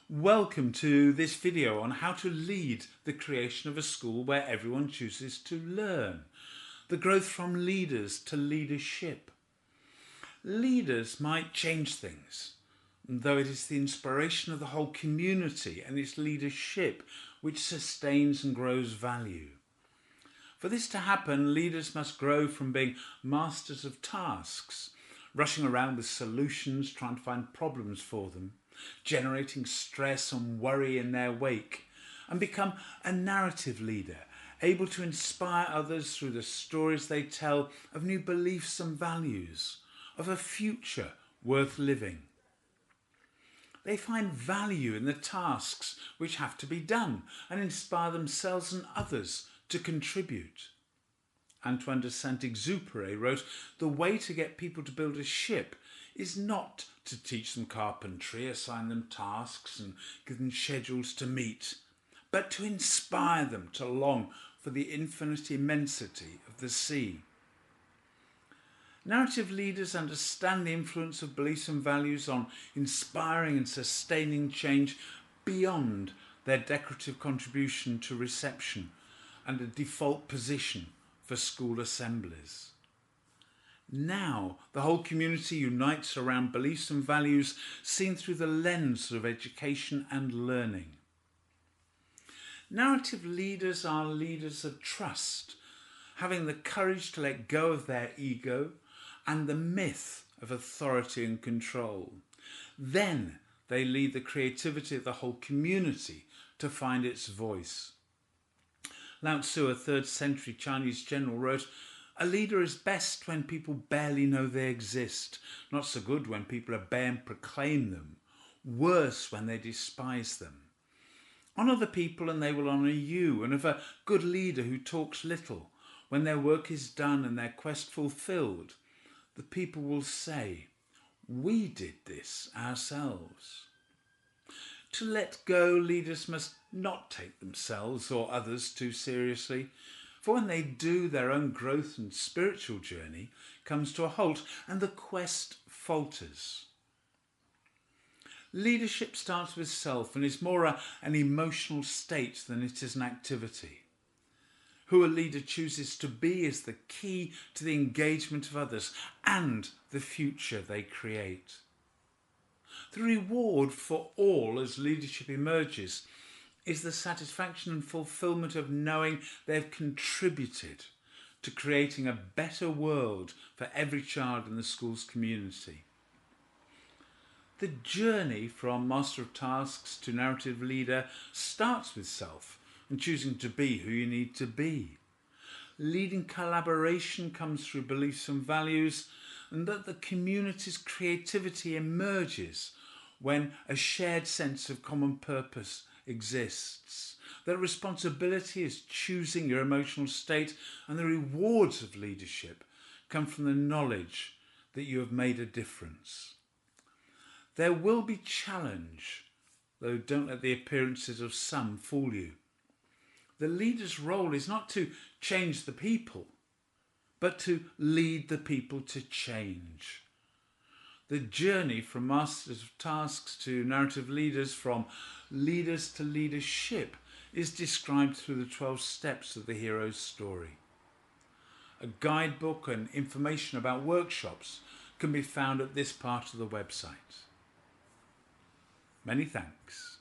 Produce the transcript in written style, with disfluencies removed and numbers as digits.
Welcome to this video on how to lead the creation of a school where everyone chooses to learn. The growth from leaders to leadership. Leaders might change things, though it is the inspiration of the whole community and its leadership which sustains and grows value. For this to happen, leaders must grow from being masters of tasks, rushing around with solutions, trying to find problems for them, generating stress and worry in their wake, and become a narrative leader, able to inspire others through the stories they tell of new beliefs and values, of a future worth living. They find value in the tasks which have to be done and inspire themselves and others to contribute. Antoine de Saint-Exupéry wrote, "The way to get people to build a ship is not to teach them carpentry, assign them tasks and give them schedules to meet, but to inspire them to long for the infinite immensity of the sea." Narrative leaders understand the influence of beliefs and values on inspiring and sustaining change beyond their decorative contribution to reception and a default position for school assemblies. Now, the whole community unites around beliefs and values seen through the lens of education and learning. Narrative leaders are leaders of trust, having the courage to let go of their ego and the myth of authority and control. Then they lead the creativity of the whole community to find its voice. Lao Tzu, a 3rd century Chinese general, wrote, "A leader is best when people barely know they exist, not so good when people obey and proclaim them, worse when they despise them. Honour the people and they will honour you, and of a good leader who talks little, when their work is done and their quest fulfilled, the people will say, 'We did this ourselves.'" To let go, leaders must not take themselves or others too seriously, for when they do, their own growth and spiritual journey comes to a halt and the quest falters. Leadership starts with self and is more an emotional state than it is an activity. Who a leader chooses to be is the key to the engagement of others and the future they create. The reward for all as leadership emerges is the satisfaction and fulfillment of knowing they've contributed to creating a better world for every child in the school's community. The journey from master of tasks to narrative leader starts with self and choosing to be who you need to be. Leading collaboration comes through beliefs and values, and that the community's creativity emerges when a shared sense of common purpose exists. That responsibility is choosing your emotional state, and the rewards of leadership come from the knowledge that you have made a difference. There will be challenge, though don't let the appearances of some fool you. The leader's role is not to change the people, but to lead the people to change. The journey from masters of tasks to narrative leaders, from leaders to leadership, is described through the 12 steps of the hero's story. A guidebook and information about workshops can be found at this part of the website. Many thanks.